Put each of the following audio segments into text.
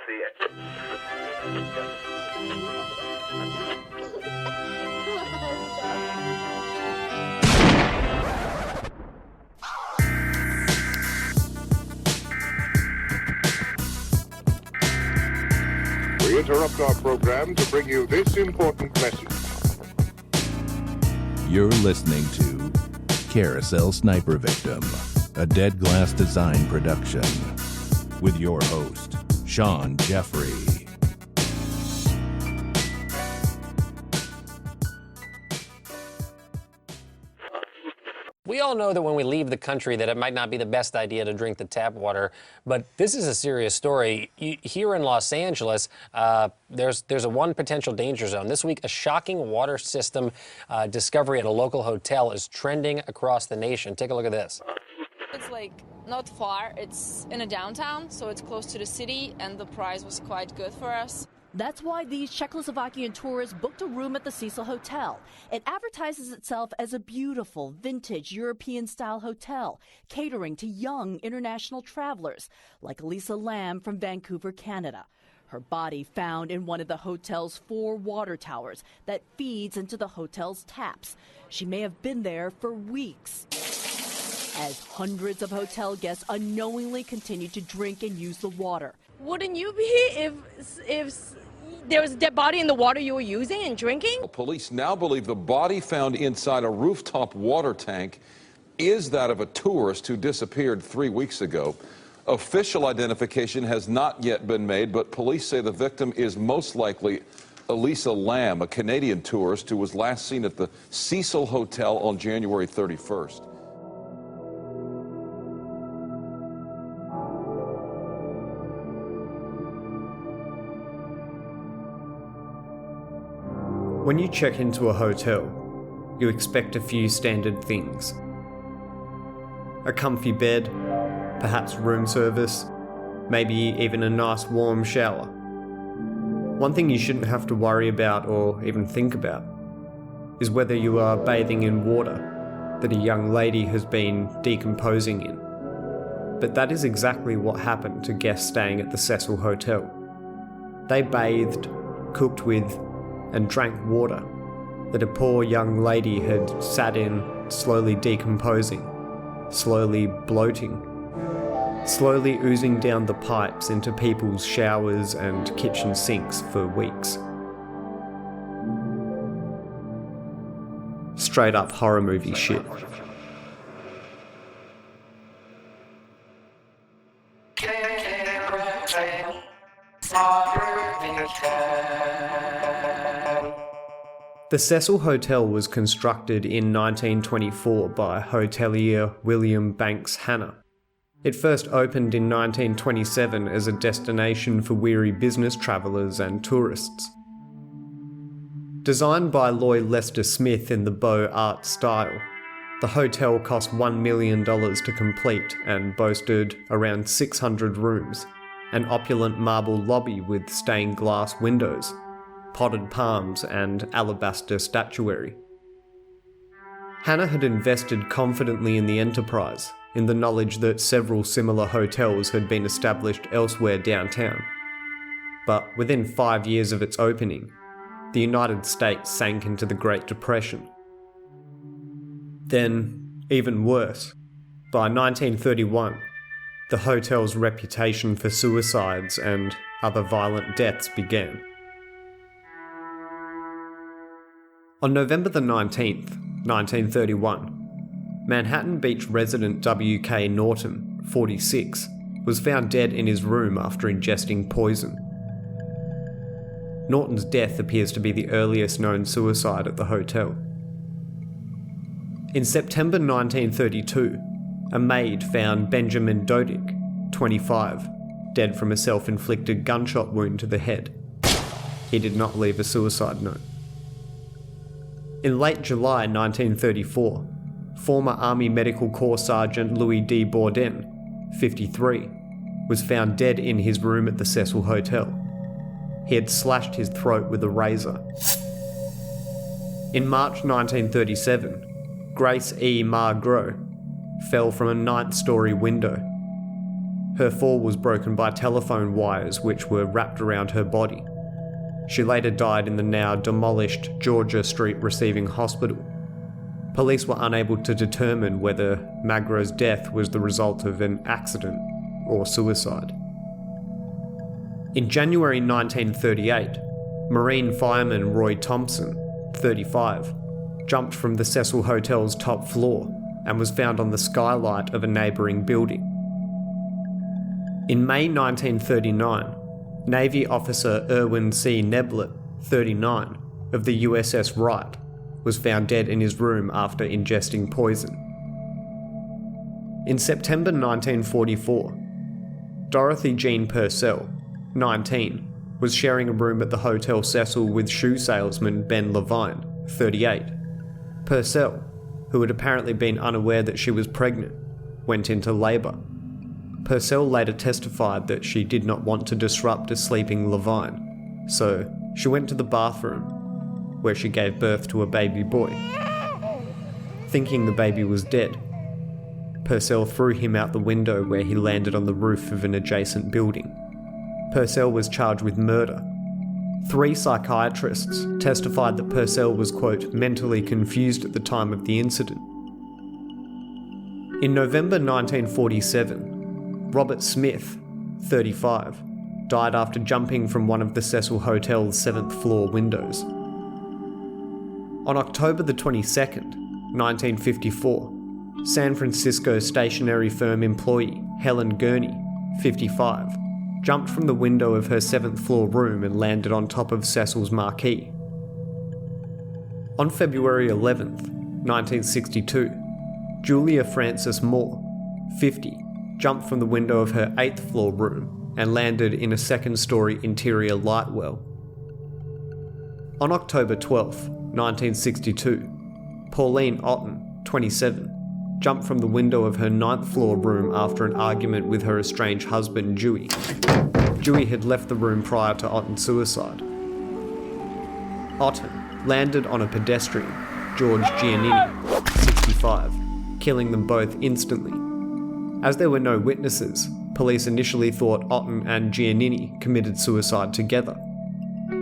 We interrupt our program to bring you this important message. You're listening to Carousel Sniper Victim, a Dead Glass Design production, with your host, Shaun Jeffery. We all know that when we leave the country that it might not be the best idea to drink the tap water, but this is a serious story. Here in Los Angeles, there's a one potential danger zone. This week, a shocking water system discovery at a local hotel is trending across the nation. Take a look at this. It's like not far. It's in a downtown, so it's close to the city, and the price was quite good for us. That's why these Czechoslovakian tourists booked a room at the Cecil Hotel. It advertises itself as a beautiful, vintage, European-style hotel, catering to young international travelers, like Elisa Lam from Vancouver, Canada. Her body found in one of the hotel's 4 water towers that feeds into the hotel's taps. She may have been there for weeks, as hundreds of hotel guests unknowingly continued to drink and use the water. Wouldn't you be if there was a dead body in the water you were using and drinking? Police now believe the body found inside a rooftop water tank is that of a tourist who disappeared 3 weeks ago. Official identification has not yet been made, but police say the victim is most likely Elisa Lam, a Canadian tourist who was last seen at the Cecil Hotel on January 31st. When you check into a hotel, you expect a few standard things. A comfy bed, perhaps room service, maybe even a nice warm shower. One thing you shouldn't have to worry about or even think about is whether you are bathing in water that a young lady has been decomposing in. But that is exactly what happened to guests staying at the Cecil Hotel. They bathed, cooked with, and drank water that a poor young lady had sat in, slowly decomposing, slowly bloating, slowly oozing down the pipes into people's showers and kitchen sinks for weeks. Straight up horror movie shit. The Cecil Hotel was constructed in 1924 by hotelier William Banks Hanna. It first opened in 1927 as a destination for weary business travellers and tourists. Designed by Lloyd Lester Smith in the Beaux Arts style, the hotel cost $1 million to complete and boasted around 600 rooms, an opulent marble lobby with stained glass windows, potted palms and alabaster statuary. Hanna had invested confidently in the enterprise, in the knowledge that several similar hotels had been established elsewhere downtown. But within 5 years of its opening, the United States sank into the Great Depression. Then, even worse, by 1931, the hotel's reputation for suicides and other violent deaths began. On November the 19th, 1931, Manhattan Beach resident W.K. Norton, 46, was found dead in his room after ingesting poison. Norton's death appears to be the earliest known suicide at the hotel. In September 1932, a maid found Benjamin Dodick, 25, dead from a self-inflicted gunshot wound to the head. He did not leave a suicide note. In late July 1934, former Army Medical Corps Sergeant Louis D. Bourdin, 53, was found dead in his room at the Cecil Hotel. He had slashed his throat with a razor. In March 1937, Grace E. Margros fell from a 9th-story window. Her fall was broken by telephone wires which were wrapped around her body. She later died in the now demolished Georgia Street Receiving Hospital. Police were unable to determine whether Magro's death was the result of an accident or suicide. In January 1938, Marine fireman Roy Thompson, 35, jumped from the Cecil Hotel's top floor and was found on the skylight of a neighbouring building. In May 1939, Navy officer Erwin C. Neblett, 39, of the USS Wright, was found dead in his room after ingesting poison. In September 1944, Dorothy Jean Purcell, 19, was sharing a room at the Hotel Cecil with shoe salesman Ben Levine, 38. Purcell, who had apparently been unaware that she was pregnant, went into labour. Purcell later testified that she did not want to disrupt a sleeping Levine, so she went to the bathroom, where she gave birth to a baby boy. Thinking the baby was dead, Purcell threw him out the window where he landed on the roof of an adjacent building. Purcell was charged with murder. 3 psychiatrists testified that Purcell was, quote, mentally confused at the time of the incident. In November 1947, Robert Smith, 35, died after jumping from one of the Cecil Hotel's 7th floor windows. On October the 22nd, 1954, San Francisco stationery firm employee Helen Gurney, 55, jumped from the window of her 7th floor room and landed on top of Cecil's marquee. On February 11th, 1962, Julia Frances Moore, 50, jumped from the window of her 8th floor room and landed in a 2nd-story interior light well. On October 12th, 1962, Pauline Otten, 27, jumped from the window of her 9th floor room after an argument with her estranged husband, Dewey. Dewey had left the room prior to Otten's suicide. Otten landed on a pedestrian, George Giannini, 65, killing them both instantly. As there were no witnesses, police initially thought Otten and Giannini committed suicide together.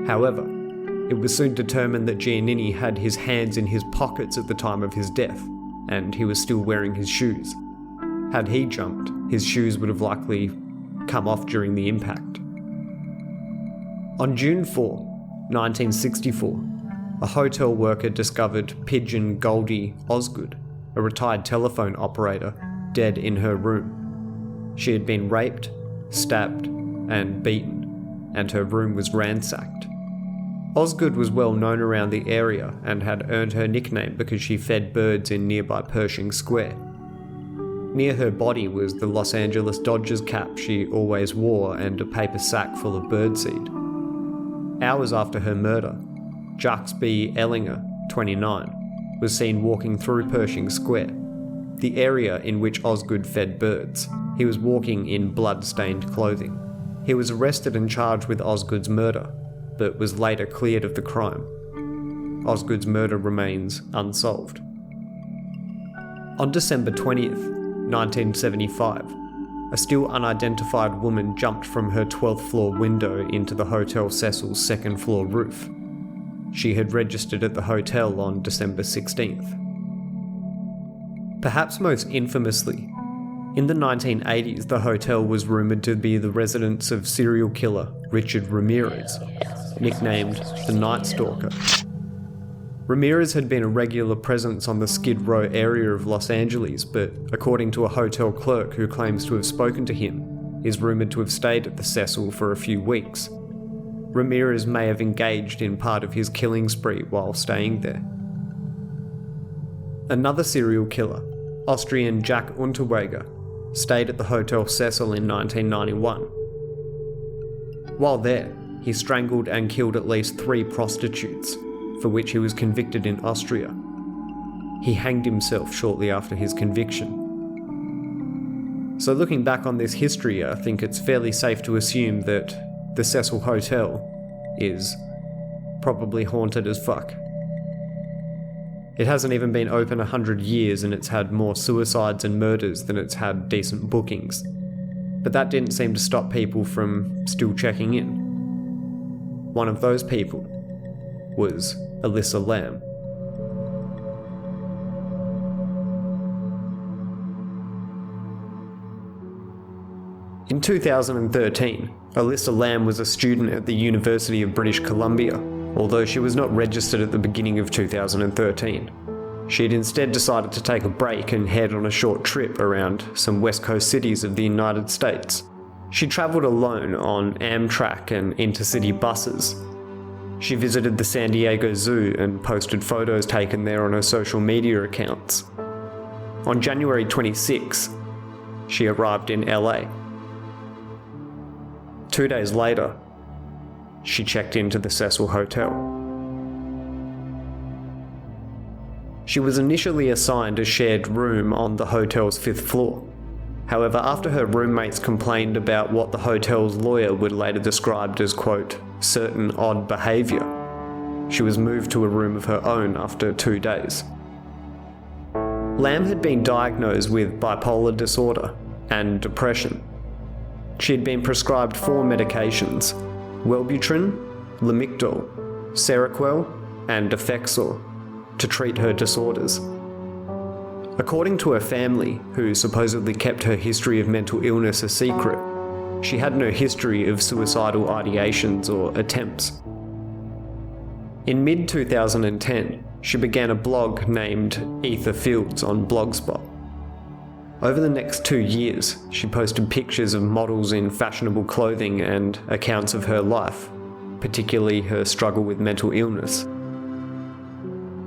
However, it was soon determined that Giannini had his hands in his pockets at the time of his death, and he was still wearing his shoes. Had he jumped, his shoes would have likely come off during the impact. On June 4, 1964, a hotel worker discovered Pigeon Goldie Osgood, a retired telephone operator, dead in her room. She had been raped, stabbed, and beaten, and her room was ransacked. Osgood was well known around the area and had earned her nickname because she fed birds in nearby Pershing Square. Near her body was the Los Angeles Dodgers cap she always wore and a paper sack full of birdseed. Hours after her murder, Jacques B. Ellinger, 29, was seen walking through Pershing Square, the area in which Osgood fed birds. He was walking in blood-stained clothing. He was arrested and charged with Osgood's murder, but was later cleared of the crime. Osgood's murder remains unsolved. On December 20th, 1975, a still unidentified woman jumped from her 12th floor window into the Hotel Cecil's 2nd floor roof. She had registered at the hotel on December 16th. Perhaps most infamously, in the 1980s the hotel was rumoured to be the residence of serial killer Richard Ramirez, nicknamed the Night Stalker. Ramirez had been a regular presence on the Skid Row area of Los Angeles, but according to a hotel clerk who claims to have spoken to him, is rumoured to have stayed at the Cecil for a few weeks. Ramirez may have engaged in part of his killing spree while staying there. Another serial killer, Austrian Jack Unterweger, stayed at the Hotel Cecil in 1991. While there, he strangled and killed at least 3 prostitutes, for which he was convicted in Austria. He hanged himself shortly after his conviction. So looking back on this history, I think it's fairly safe to assume that the Cecil Hotel is probably haunted as fuck. It hasn't even been open 100 years and it's had more suicides and murders than it's had decent bookings. but that didn't seem to stop people from still checking in. One of those people was Elisa Lam. In 2013, Elisa Lam was a student at the University of British Columbia, although she was not registered at the beginning of 2013. She had instead decided to take a break and head on a short trip around some West Coast cities of the United States. She travelled alone on Amtrak and intercity buses. She visited the San Diego Zoo and posted photos taken there on her social media accounts. On January 26, she arrived in LA. 2 days later, she checked into the Cecil Hotel. She was initially assigned a shared room on the hotel's 5th floor. However, after her roommates complained about what the hotel's lawyer would later describe as, quote, certain odd behaviour, she was moved to a room of her own after 2 days. Lam had been diagnosed with bipolar disorder and depression. She had been prescribed 4 medications: Wellbutrin, Lamictal, Seroquel, and Effexor, to treat her disorders. According to her family, who supposedly kept her history of mental illness a secret, she had no history of suicidal ideations or attempts. In mid-2010, she began a blog named Ether Fields on Blogspot. Over the next 2 years, she posted pictures of models in fashionable clothing and accounts of her life, particularly her struggle with mental illness.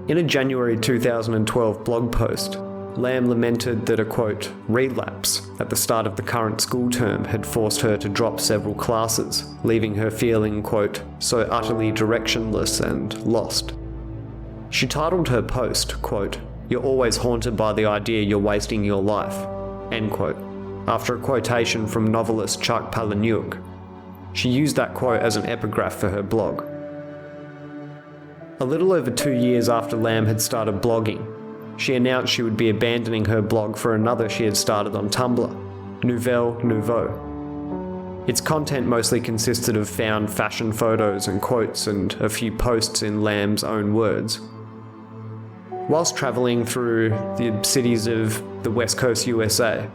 In a January 2012 blog post, Lam lamented that a, quote, relapse at the start of the current school term had forced her to drop several classes, leaving her feeling, quote, so utterly directionless and lost. She titled her post, quote, "You're always haunted by the idea you're wasting your life," end quote, after a quotation from novelist Chuck Palahniuk. She used that quote as an epigraph for her blog. A little over 2 years after Lam had started blogging, she announced she would be abandoning her blog for another she had started on Tumblr, Nouvelle Nouveau. Its content mostly consisted of found fashion photos and quotes and a few posts in Lam's own words. Whilst travelling through the cities of the West Coast USA,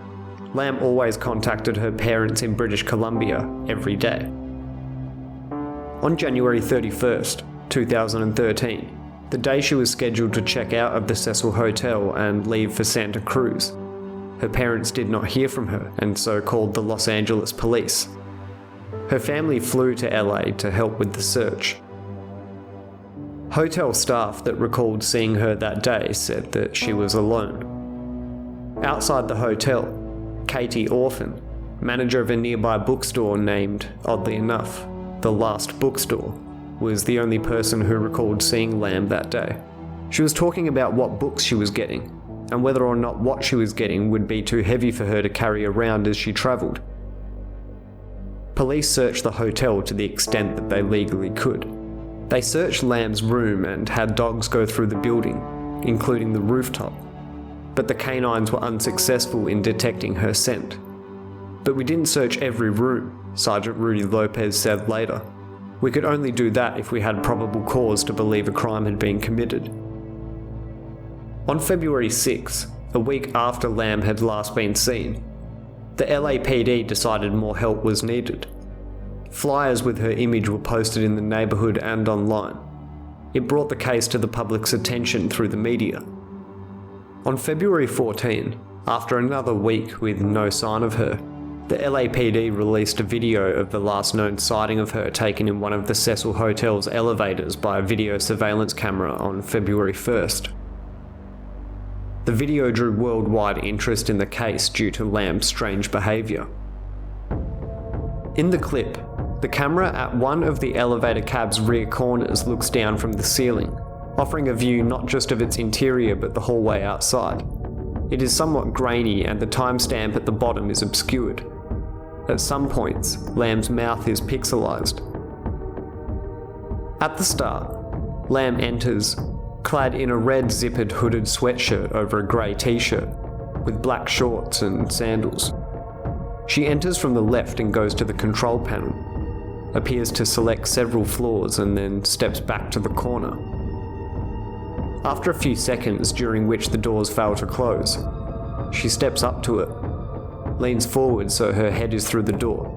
Lam always contacted her parents in British Columbia every day. On January 31st, 2013, the day she was scheduled to check out of the Cecil Hotel and leave for Santa Cruz, her parents did not hear from her and so called the Los Angeles police. Her family flew to LA to help with the search. Hotel staff that recalled seeing her that day said that she was alone. Outside the hotel, Katie Orphan, manager of a nearby bookstore named, oddly enough, The Last Bookstore, was the only person who recalled seeing Lam that day. She was talking about what books she was getting, and whether or not what she was getting would be too heavy for her to carry around as she travelled. Police searched the hotel to the extent that they legally could. They searched Lam's room and had dogs go through the building, including the rooftop, but the canines were unsuccessful in detecting her scent. But we didn't search every room, Sergeant Rudy Lopez said later. We could only do that if we had probable cause to believe a crime had been committed. On February 6, a week after Lam had last been seen, the LAPD decided more help was needed. Flyers with her image were posted in the neighbourhood and online. It brought the case to the public's attention through the media. On February 14, after another week with no sign of her, the LAPD released a video of the last known sighting of her taken in one of the Cecil Hotel's elevators by a video surveillance camera on February 1st. The video drew worldwide interest in the case due to Lam's strange behaviour. In the clip, the camera at one of the elevator cab's rear corners looks down from the ceiling, offering a view not just of its interior but the hallway outside. It is somewhat grainy and the timestamp at the bottom is obscured. At some points, Lam's mouth is pixelized. At the start, Lam enters, clad in a red zippered hooded sweatshirt over a grey t-shirt, with black shorts and sandals. She enters from the left and goes to the control panel, appears to select several floors and then steps back to the corner. After a few seconds, during which the doors fail to close, she steps up to it, leans forward so her head is through the door,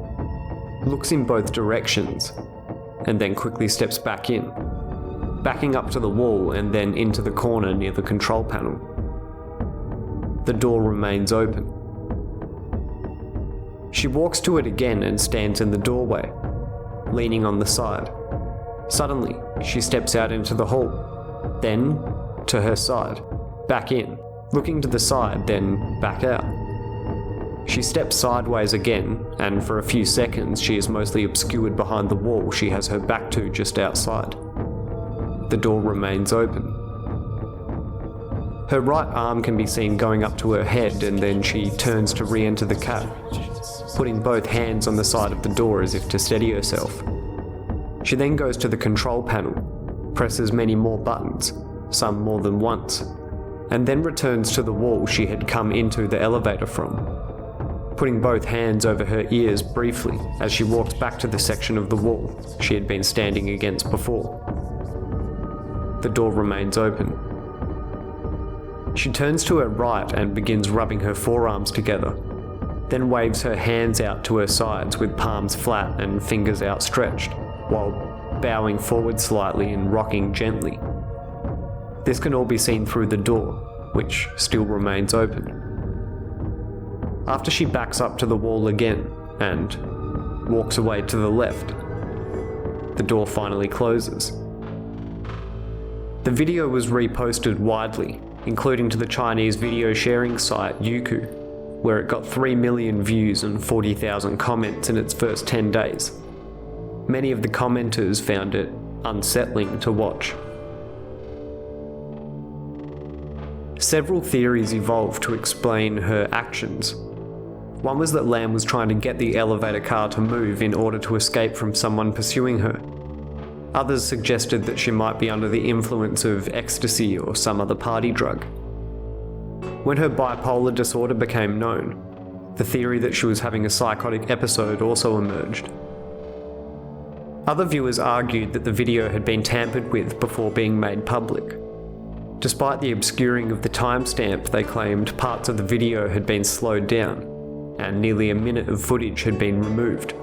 looks in both directions, and then quickly steps back in, backing up to the wall and then into the corner near the control panel. The door remains open. She walks to it again and stands in the doorway, leaning on the side. Suddenly, she steps out into the hall, then to her side, back in, looking to the side, then back out. She steps sideways again, and for a few seconds she is mostly obscured behind the wall she has her back to just outside. The door remains open. Her right arm can be seen going up to her head, and then she turns to re-enter the cab, putting both hands on the side of the door as if to steady herself. She then goes to the control panel, presses many more buttons, some more than once, and then returns to the wall she had come into the elevator from, putting both hands over her ears briefly as she walks back to the section of the wall she had been standing against before. The door remains open. She turns to her right and begins rubbing her forearms together, then waves her hands out to her sides with palms flat and fingers outstretched, while bowing forward slightly and rocking gently. This can all be seen through the door, which still remains open. After she backs up to the wall again and walks away to the left, the door finally closes. The video was reposted widely, including to the Chinese video sharing site Youku, where it got 3 million views and 40,000 comments in its first 10 days. Many of the commenters found it unsettling to watch. Several theories evolved to explain her actions. One was that Lam was trying to get the elevator car to move in order to escape from someone pursuing her. Others suggested that she might be under the influence of ecstasy or some other party drug. When her bipolar disorder became known, the theory that she was having a psychotic episode also emerged. Other viewers argued that the video had been tampered with before being made public. Despite the obscuring of the timestamp, they claimed parts of the video had been slowed down, and nearly a minute of footage had been removed.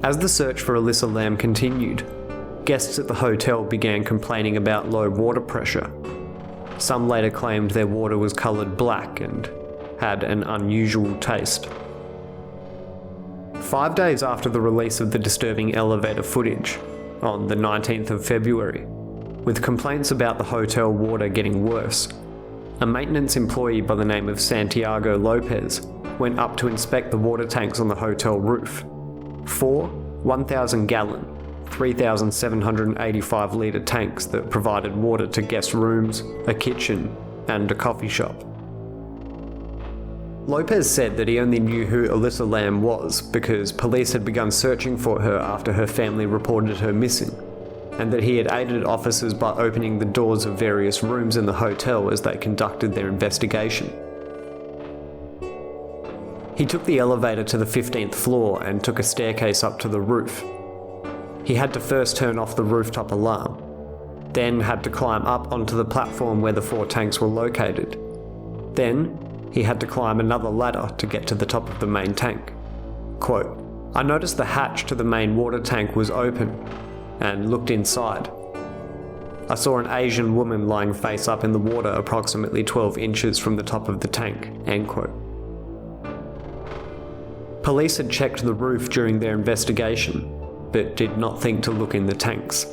As the search for Elisa Lam continued, guests at the hotel began complaining about low water pressure. Some later claimed their water was coloured black and had an unusual taste. 5 days after the release of the disturbing elevator footage, on the 19th of February, with complaints about the hotel water getting worse, a maintenance employee by the name of Santiago Lopez went up to inspect the water tanks on the hotel roof. 4 1,000-gallon, 3,785 litre tanks that provided water to guest rooms, a kitchen, and a coffee shop. Lopez said that he only knew who Elisa Lam was because police had begun searching for her after her family reported her missing, and that he had aided officers by opening the doors of various rooms in the hotel as they conducted their investigation. He took the elevator to the 15th floor and took a staircase up to the roof. He had to first turn off the rooftop alarm, then had to climb up onto the platform where the 4 tanks were located. Then, he had to climb another ladder to get to the top of the main tank. Quote, "I noticed the hatch to the main water tank was open and looked inside. I saw an Asian woman lying face up in the water approximately 12 inches from the top of the tank." End quote. Police had checked the roof during their investigation, but did not think to look in the tanks.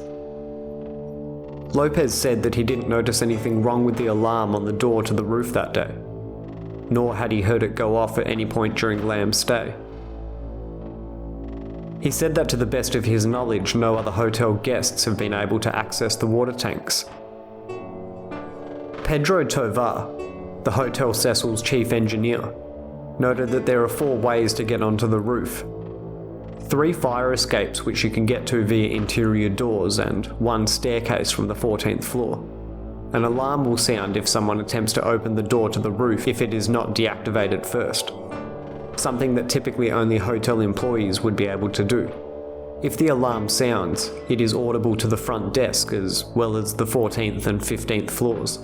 Lopez said that he didn't notice anything wrong with the alarm on the door to the roof that day, nor had he heard it go off at any point during Lam's stay. He said that to the best of his knowledge, no other hotel guests have been able to access the water tanks. Pedro Tovar, the Hotel Cecil's chief engineer, noted that there are 4 ways to get onto the roof. 3 fire escapes which you can get to via interior doors and 1 staircase from the 14th floor, an alarm will sound if someone attempts to open the door to the roof if it is not deactivated first. Something that typically only hotel employees would be able to do. If the alarm sounds, it is audible to the front desk as well as the 14th and 15th floors.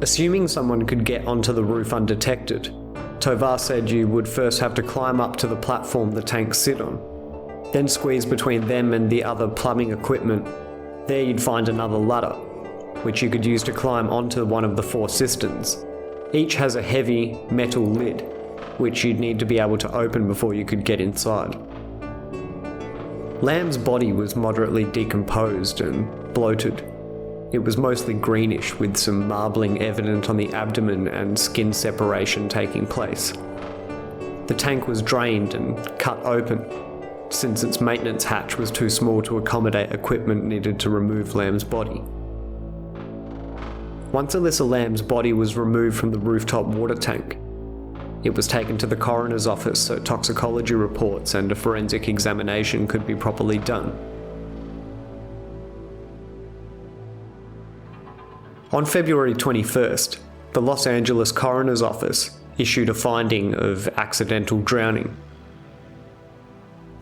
Assuming someone could get onto the roof undetected, Tovar said you would first have to climb up to the platform the tanks sit on, then squeeze between them and the other plumbing equipment. There you'd find another ladder, which you could use to climb onto one of the 4 cisterns. Each has a heavy metal lid, which you'd need to be able to open before you could get inside. Lam's body was moderately decomposed and bloated. It was mostly greenish, with some marbling evident on the abdomen and skin separation taking place. The tank was drained and cut open, since its maintenance hatch was too small to accommodate equipment needed to remove Lam's body. Once Elisa Lam's body was removed from the rooftop water tank, it was taken to the coroner's office so toxicology reports and a forensic examination could be properly done. On February 21st, the Los Angeles coroner's office issued a finding of accidental drowning.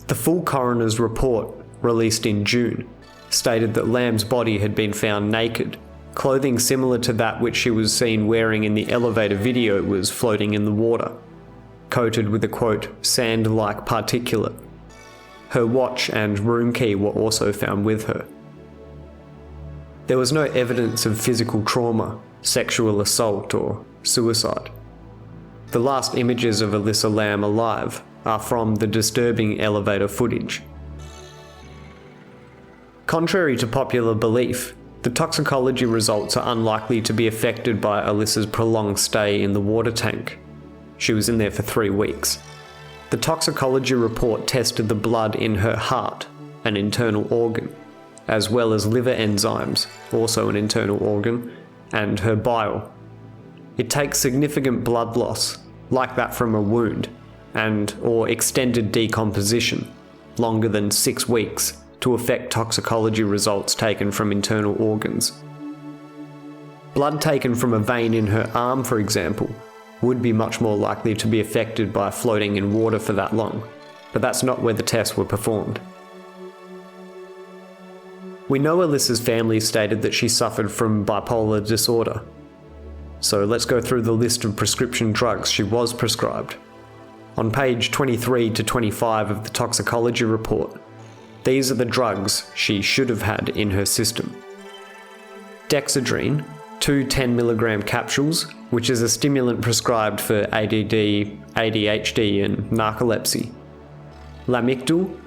The full coroner's report, released in June, stated that Lam's body had been found naked. Clothing similar to that which she was seen wearing in the elevator video was floating in the water, coated with a quote, sand-like particulate. Her watch and room key were also found with her. There was no evidence of physical trauma, sexual assault, or suicide. The last images of Elisa Lam alive are from the disturbing elevator footage. Contrary to popular belief, the toxicology results are unlikely to be affected by Elisa's prolonged stay in the water tank. She was in there for 3 weeks. The toxicology report tested the blood in her heart, an internal organ, as well as liver enzymes, also an internal organ, and her bile. It takes significant blood loss, like that from a wound, or extended decomposition, longer than 6 weeks, to affect toxicology results taken from internal organs. Blood taken from a vein in her arm, for example, would be much more likely to be affected by floating in water for that long, but that's not where the tests were performed. We know Elisa's family stated that she suffered from bipolar disorder. So let's go through the list of prescription drugs she was prescribed. On page 23 to 25 of the toxicology report, these are the drugs she should have had in her system. Dexedrine, 2 10mg capsules, which is a stimulant prescribed for ADD, ADHD and narcolepsy. Lamictal,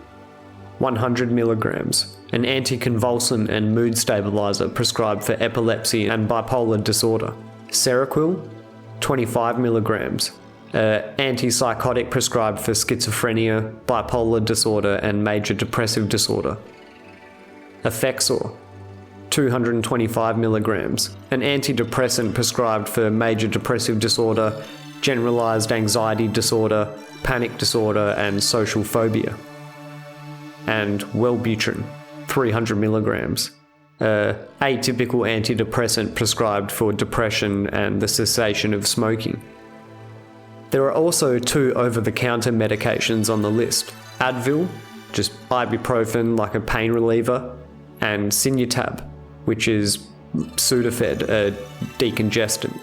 100mg, an anticonvulsant and mood stabilizer prescribed for epilepsy and bipolar disorder. Seroquel, 25mg, antipsychotic prescribed for schizophrenia, bipolar disorder and major depressive disorder. Effexor, 225mg, an antidepressant prescribed for major depressive disorder, generalized anxiety disorder, panic disorder and social phobia. And Wellbutrin, 300mg, atypical antidepressant prescribed for depression and the cessation of smoking. There are also 2 over-the-counter medications on the list: Advil, just ibuprofen like a pain reliever, and Sinutab, which is Sudafed, a decongestant.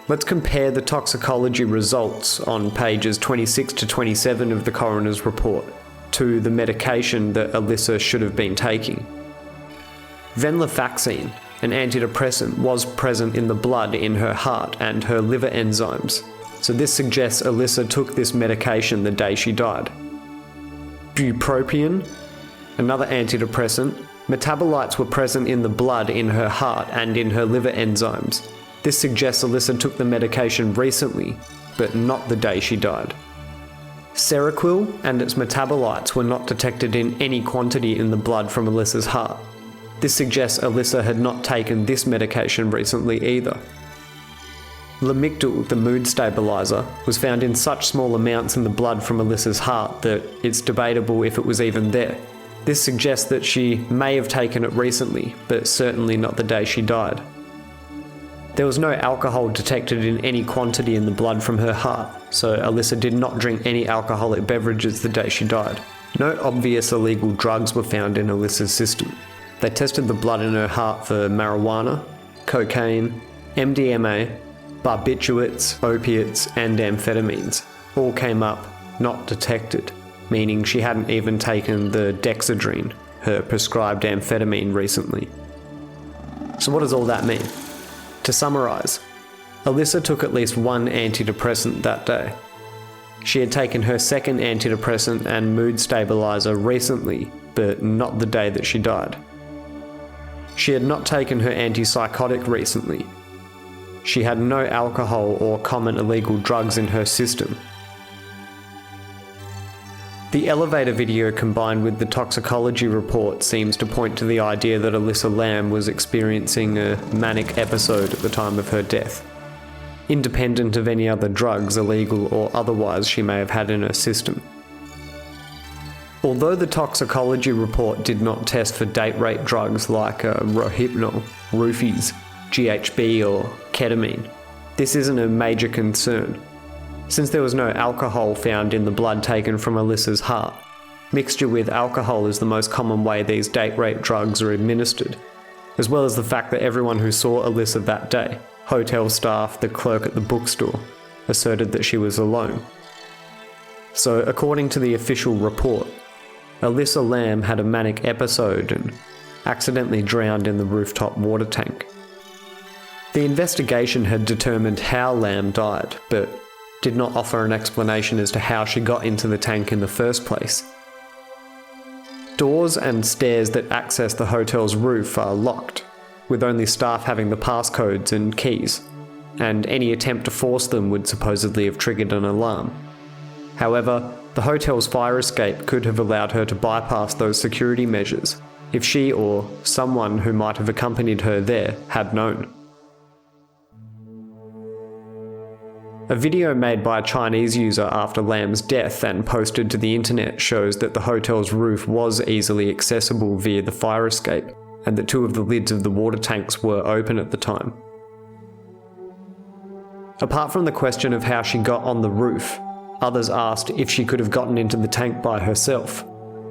Let's compare the toxicology results on pages 26 to 27 of the coroner's report to the medication that Elisa should have been taking. Venlafaxine, an antidepressant, was present in the blood in her heart and her liver enzymes, so this suggests Elisa took this medication the day she died. Bupropion, another antidepressant, metabolites were present in the blood in her heart and in her liver enzymes. This suggests Elisa took the medication recently, but not the day she died. Seroquel and its metabolites were not detected in any quantity in the blood from Elisa's heart. This suggests Elisa had not taken this medication recently either. Lamictal, the mood stabilizer, was found in such small amounts in the blood from Elisa's heart that it's debatable if it was even there. This suggests that she may have taken it recently, but certainly not the day she died. There was no alcohol detected in any quantity in the blood from her heart, so Elisa did not drink any alcoholic beverages the day she died. No obvious illegal drugs were found in Elisa's system. They tested the blood in her heart for marijuana, cocaine, MDMA, barbiturates, opiates, and amphetamines. All came up not detected, meaning she hadn't even taken the dexedrine, her prescribed amphetamine, recently. So what does all that mean? To summarise, Elisa took at least one antidepressant that day. She had taken her second antidepressant and mood stabiliser recently, but not the day that she died. She had not taken her antipsychotic recently. She had no alcohol or common illegal drugs in her system. The elevator video combined with the toxicology report seems to point to the idea that Elisa Lam was experiencing a manic episode at the time of her death, independent of any other drugs, illegal or otherwise, she may have had in her system. Although the toxicology report did not test for date-rape drugs like Rohypnol, roofies, GHB or ketamine, this isn't a major concern. Since there was no alcohol found in the blood taken from Elisa's heart, mixture with alcohol is the most common way these date-rape drugs are administered, as well as the fact that everyone who saw Elisa that day, hotel staff, the clerk at the bookstore, asserted that she was alone. So, according to the official report, Elisa Lam had a manic episode and accidentally drowned in the rooftop water tank. The investigation had determined how Lam died, but did not offer an explanation as to how she got into the tank in the first place. Doors and stairs that access the hotel's roof are locked, with only staff having the passcodes and keys, and any attempt to force them would supposedly have triggered an alarm. However, the hotel's fire escape could have allowed her to bypass those security measures if she or someone who might have accompanied her there had known. A video made by a Chinese user after Lam's death and posted to the internet shows that the hotel's roof was easily accessible via the fire escape, and that two of the lids of the water tanks were open at the time. Apart from the question of how she got on the roof, others asked if she could have gotten into the tank by herself.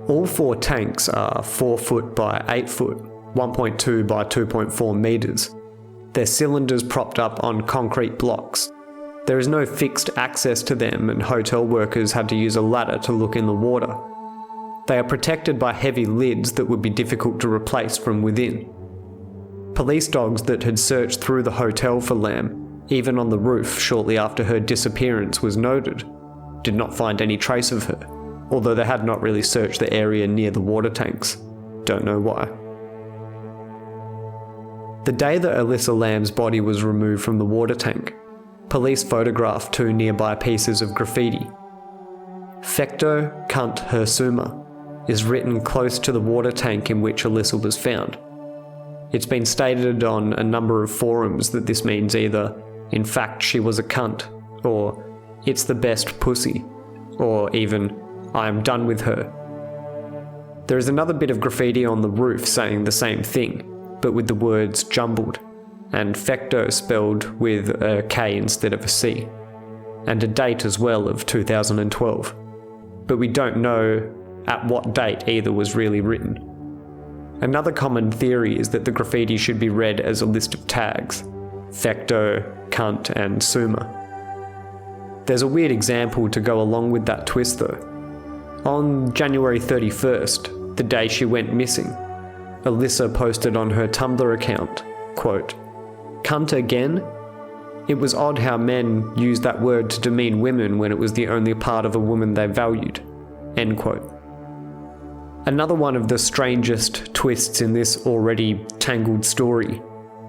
All four tanks are 4 foot by 8 foot, 1.2 by 2.4 metres. Their cylinders propped up on concrete blocks. There is no fixed access to them, and hotel workers had to use a ladder to look in the water. They are protected by heavy lids that would be difficult to replace from within. Police dogs that had searched through the hotel for Lam, even on the roof shortly after her disappearance was noted, did not find any trace of her, although they had not really searched the area near the water tanks. Don't know why. The day that Elisa Lam's body was removed from the water tank, police photographed two nearby pieces of graffiti. Fecto Cunt Her Suma is written close to the water tank in which Elisa was found. It's been stated on a number of forums that this means either, in fact she was a cunt, or it's the best pussy, or even, I am done with her. There is another bit of graffiti on the roof saying the same thing, but with the words jumbled, and Fecto spelled with a K instead of a C, and a date as well of 2012. But we don't know at what date either was really written. Another common theory is that the graffiti should be read as a list of tags: Fecto, cunt, and Suma. There's a weird example to go along with that twist though. On January 31st, the day she went missing, Elisa posted on her Tumblr account, quote, "Cunt again? It was odd how men used that word to demean women when it was the only part of a woman they valued." End quote. Another one of the strangest twists in this already tangled story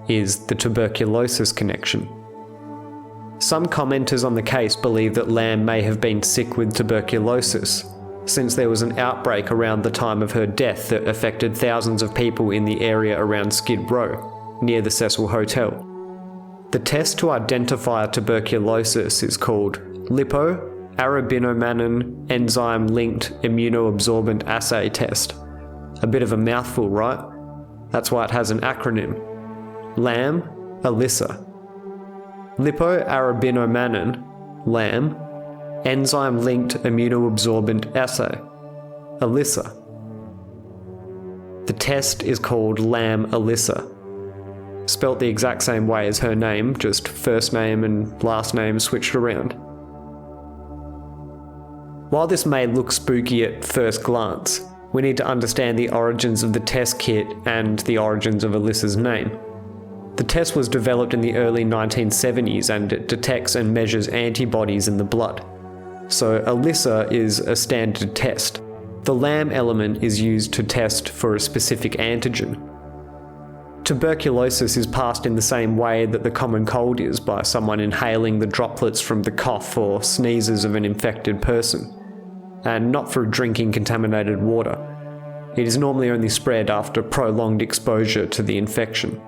is the tuberculosis connection. Some commenters on the case believe that Lam may have been sick with tuberculosis, since there was an outbreak around the time of her death that affected thousands of people in the area around Skid Row, near the Cecil Hotel. The test to identify tuberculosis is called lipo-arabinomannan enzyme-linked immunoabsorbent assay test, A bit of a mouthful, right? That's why it has an acronym. Lam, Elisa. Lipoarabinomannan, Lam, enzyme-linked immunoabsorbent assay, Elisa. The test is called Lam Elisa, spelt the exact same way as her name, just first name and last name switched around. While this may look spooky at first glance, we need to understand the origins of the test kit and the origins of Elisa's name. The test was developed in the early 1970s and it detects and measures antibodies in the blood. So Elisa is a standard test. The Lam element is used to test for a specific antigen. Tuberculosis is passed in the same way that the common cold is, by someone inhaling the droplets from the cough or sneezes of an infected person, and not through drinking contaminated water. It is normally only spread after prolonged exposure to the infection.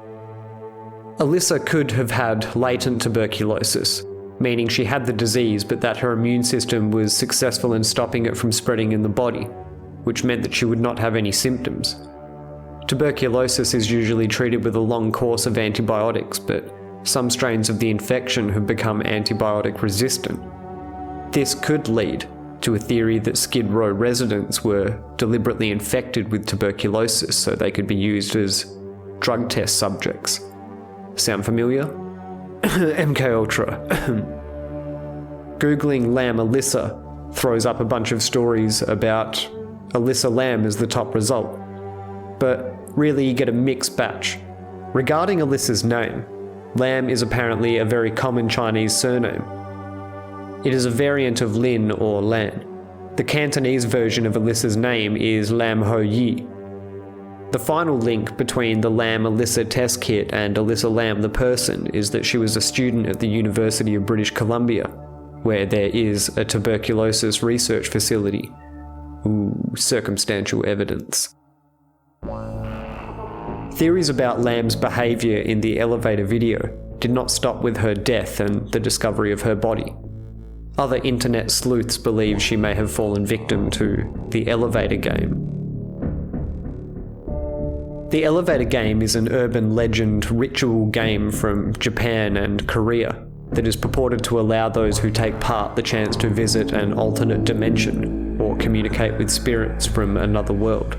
Elisa could have had latent tuberculosis, meaning she had the disease but that her immune system was successful in stopping it from spreading in the body, which meant that she would not have any symptoms. Tuberculosis is usually treated with a long course of antibiotics, but some strains of the infection have become antibiotic resistant. This could lead to a theory that Skid Row residents were deliberately infected with tuberculosis so they could be used as drug test subjects. Sound familiar? MKUltra. Googling Lam Elisa throws up a bunch of stories about Elisa Lam as the top result. But really you get a mixed batch. Regarding Elisa's name, Lam is apparently a very common Chinese surname. It is a variant of Lin or Lan. The Cantonese version of Elisa's name is Lam Ho Yi. The final link between the Lam Elisa test kit and Elisa Lam the person is that she was a student at the University of British Columbia, where there is a tuberculosis research facility. Ooh, circumstantial evidence. Theories about Lam's behaviour in the elevator video did not stop with her death and the discovery of her body. Other internet sleuths believe she may have fallen victim to the elevator game. The elevator game is an urban legend ritual game from Japan and Korea that is purported to allow those who take part the chance to visit an alternate dimension or communicate with spirits from another world.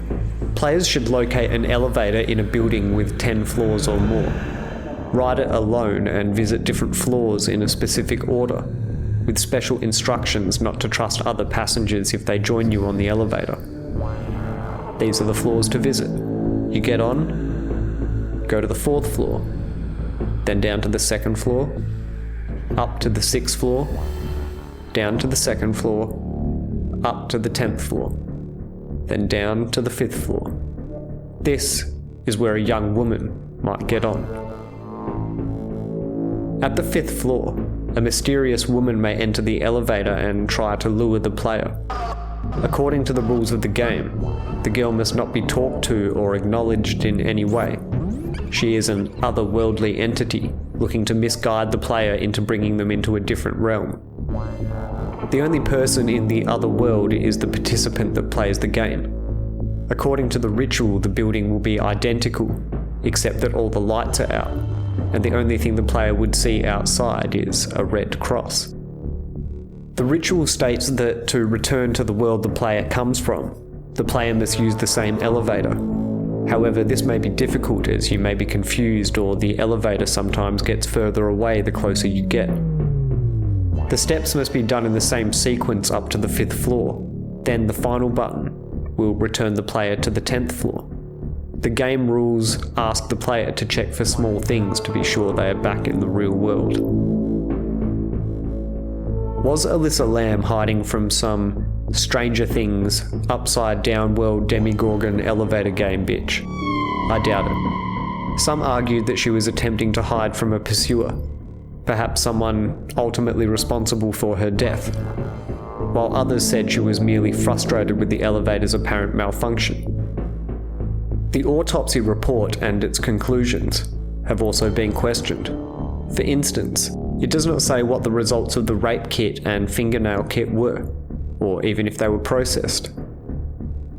Players should locate an elevator in a building with 10 floors or more, ride it alone and visit different floors in a specific order, with special instructions not to trust other passengers if they join you on the elevator. These are the floors to visit. You get on, go to the 4th floor, then down to the 2nd floor, up to the 6th floor, down to the 2nd floor, up to the 10th floor, then down to the 5th floor. This is where a young woman might get on. At the 5th floor, a mysterious woman may enter the elevator and try to lure the player. According to the rules of the game, the girl must not be talked to or acknowledged in any way. She is an otherworldly entity looking to misguide the player into bringing them into a different realm. The only person in the other world is the participant that plays the game. According to the ritual, the building will be identical, except that all the lights are out, and the only thing the player would see outside is a red cross. The ritual states that to return to the world the player comes from, the player must use the same elevator. However, this may be difficult as you may be confused or the elevator sometimes gets further away the closer you get. The steps must be done in the same sequence up to the 5th floor, then the final button will return the player to the 10th floor. The game rules ask the player to check for small things to be sure they are back in the real world. Was Elisa Lam hiding from some Stranger Things upside down world Demigorgon elevator game bitch? I doubt it. Some argued that she was attempting to hide from a pursuer, perhaps someone ultimately responsible for her death, while others said she was merely frustrated with the elevator's apparent malfunction. The autopsy report and its conclusions have also been questioned. For instance, it does not say what the results of the rape kit and fingernail kit were, or even if they were processed.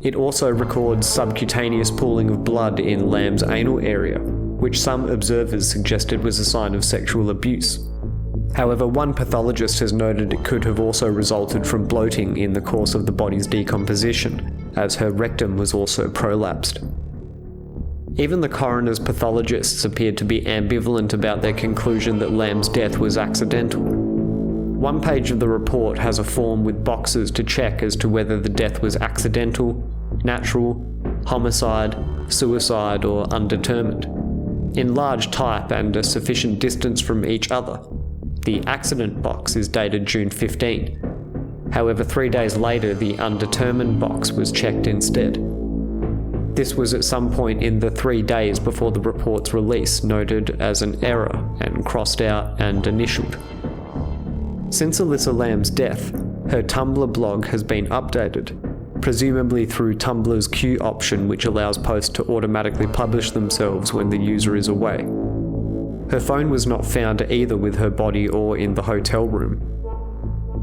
It also records subcutaneous pooling of blood in Lam's anal area, which some observers suggested was a sign of sexual abuse. However, one pathologist has noted it could have also resulted from bloating in the course of the body's decomposition, as her rectum was also prolapsed. Even the coroner's pathologists appeared to be ambivalent about their conclusion that Lam's death was accidental. One page of the report has a form with boxes to check as to whether the death was accidental, natural, homicide, suicide, or undetermined. In large type and a sufficient distance from each other, the accident box is dated June 15. However, 3 days later, the undetermined box was checked instead. This was at some point in the 3 days before the report's release, noted as an error and crossed out and initialed. Since Elisa Lam's death, her Tumblr blog has been updated, presumably through Tumblr's queue option, which allows posts to automatically publish themselves when the user is away. Her phone was not found either with her body or in the hotel room.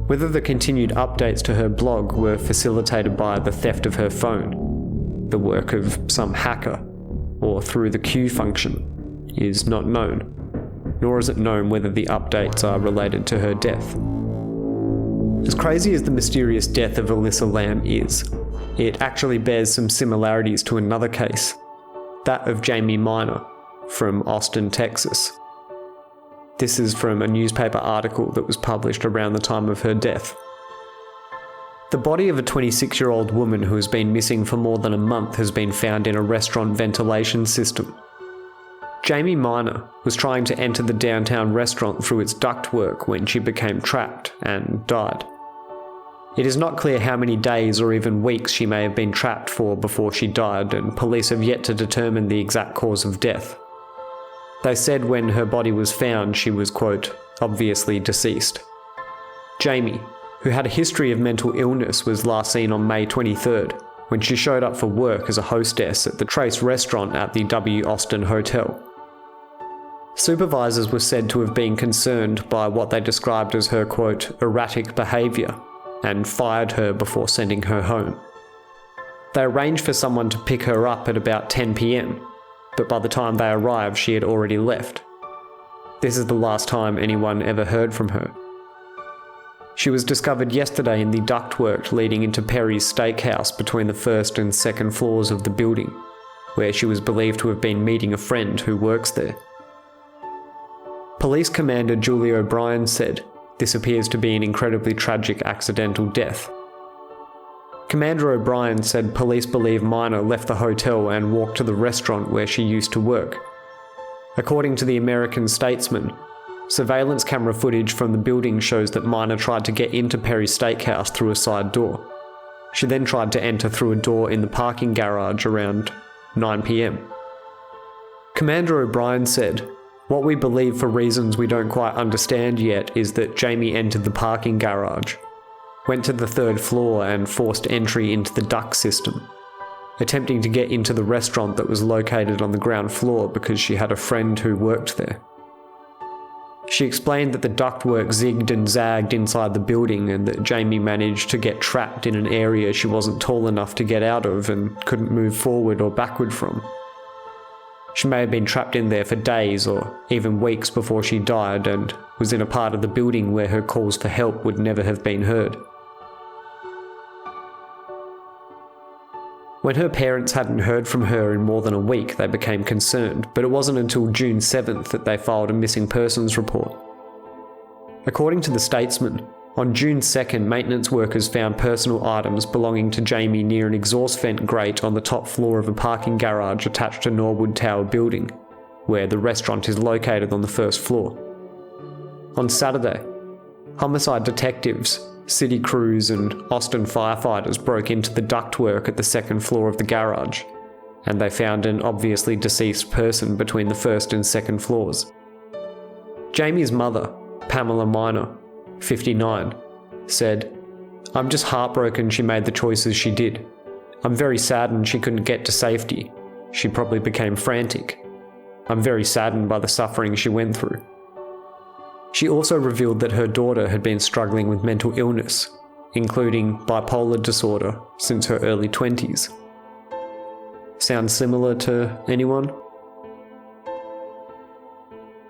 Whether the continued updates to her blog were facilitated by the theft of her phone, the work of some hacker, or through the queue function, is not known, nor is it known whether the updates are related to her death. As crazy as the mysterious death of Elisa Lam is, it actually bears some similarities to another case, that of Jamie Minor, from Austin, Texas. This is from a newspaper article that was published around the time of her death. The body of a 26-year-old woman who has been missing for more than a month has been found in a restaurant ventilation system. Jamie Minor was trying to enter the downtown restaurant through its ductwork when she became trapped and died. It is not clear how many days or even weeks she may have been trapped for before she died, and police have yet to determine the exact cause of death. They said when her body was found, she was, quote, obviously deceased. Jamie, who had a history of mental illness, was last seen on May 23rd, when she showed up for work as a hostess at the Trace restaurant at the W Austin Hotel. Supervisors were said to have been concerned by what they described as her, quote, erratic behaviour, and fired her before sending her home. They arranged for someone to pick her up at about 10 p.m, but by the time they arrived, she had already left. This is the last time anyone ever heard from her. She was discovered yesterday in the ductwork leading into Perry's Steakhouse between the first and second floors of the building, where she was believed to have been meeting a friend who works there. Police Commander Julie O'Brien said, "This appears to be an incredibly tragic accidental death." Commander O'Brien said police believe Minor left the hotel and walked to the restaurant where she used to work. According to the American Statesman, surveillance camera footage from the building shows that Minor tried to get into Perry's Steakhouse through a side door. She then tried to enter through a door in the parking garage around 9 p.m. Commander O'Brien said, "What we believe for reasons we don't quite understand yet is that Jamie entered the parking garage, went to the third floor and forced entry into the duct system, attempting to get into the restaurant that was located on the ground floor because she had a friend who worked there." She explained that the ductwork zigged and zagged inside the building and that Jamie managed to get trapped in an area she wasn't tall enough to get out of and couldn't move forward or backward from. She may have been trapped in there for days or even weeks before she died and was in a part of the building where her calls for help would never have been heard. When her parents hadn't heard from her in more than a week, they became concerned, but it wasn't until June 7th that they filed a missing persons report. According to the Statesman, on June 2nd, maintenance workers found personal items belonging to Jamie near an exhaust vent grate on the top floor of a parking garage attached to Norwood Tower building, where the restaurant is located on the first floor. On Saturday, homicide detectives, city crews and Austin firefighters broke into the ductwork at the second floor of the garage, and they found an obviously deceased person between the first and second floors. Jamie's mother, Pamela Minor, 59, said, "I'm just heartbroken she made the choices she did. I'm very saddened she couldn't get to safety. She probably became frantic. I'm very saddened by the suffering she went through." She also revealed that her daughter had been struggling with mental illness, including bipolar disorder since her early 20s. Sound similar to anyone?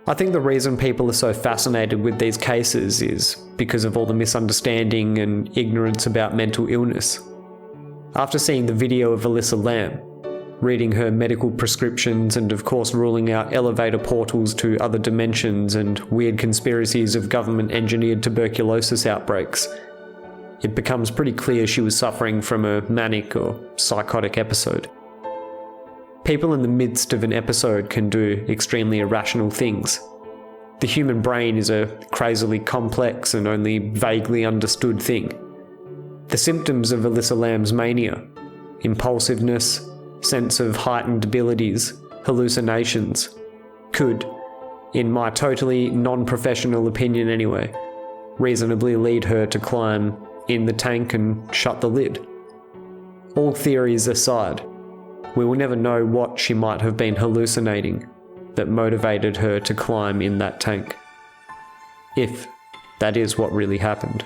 I think the reason people are so fascinated with these cases is because of all the misunderstanding and ignorance about mental illness. After seeing the video of Elisa Lam, reading her medical prescriptions and of course ruling out elevator portals to other dimensions and weird conspiracies of government-engineered tuberculosis outbreaks, it becomes pretty clear she was suffering from a manic or psychotic episode. People in the midst of an episode can do extremely irrational things. The human brain is a crazily complex and only vaguely understood thing. The symptoms of Elisa Lam's mania, impulsiveness, sense of heightened abilities, hallucinations, could, in my totally non-professional opinion anyway, reasonably lead her to climb in the tank and shut the lid. All theories aside, we will never know what she might have been hallucinating that motivated her to climb in that tank. If that is what really happened.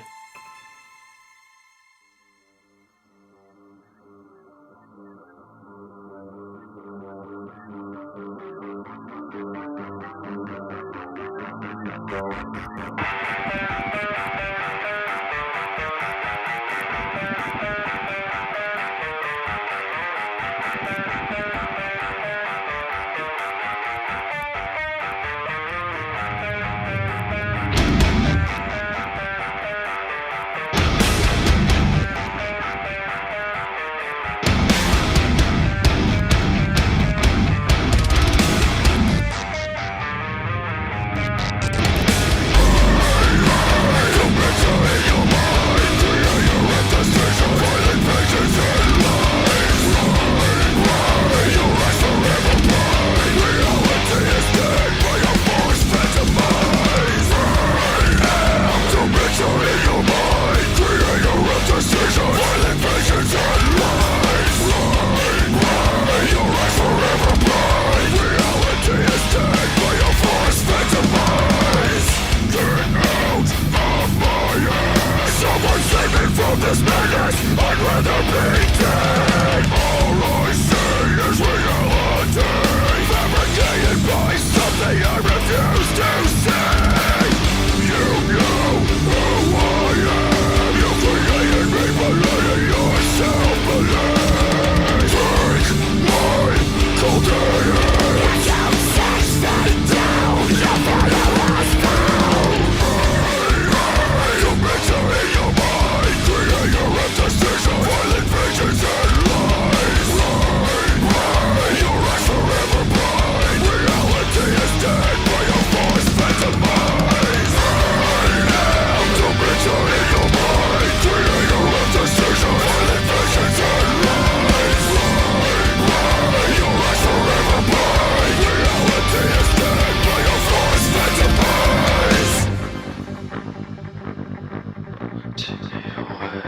Take me away.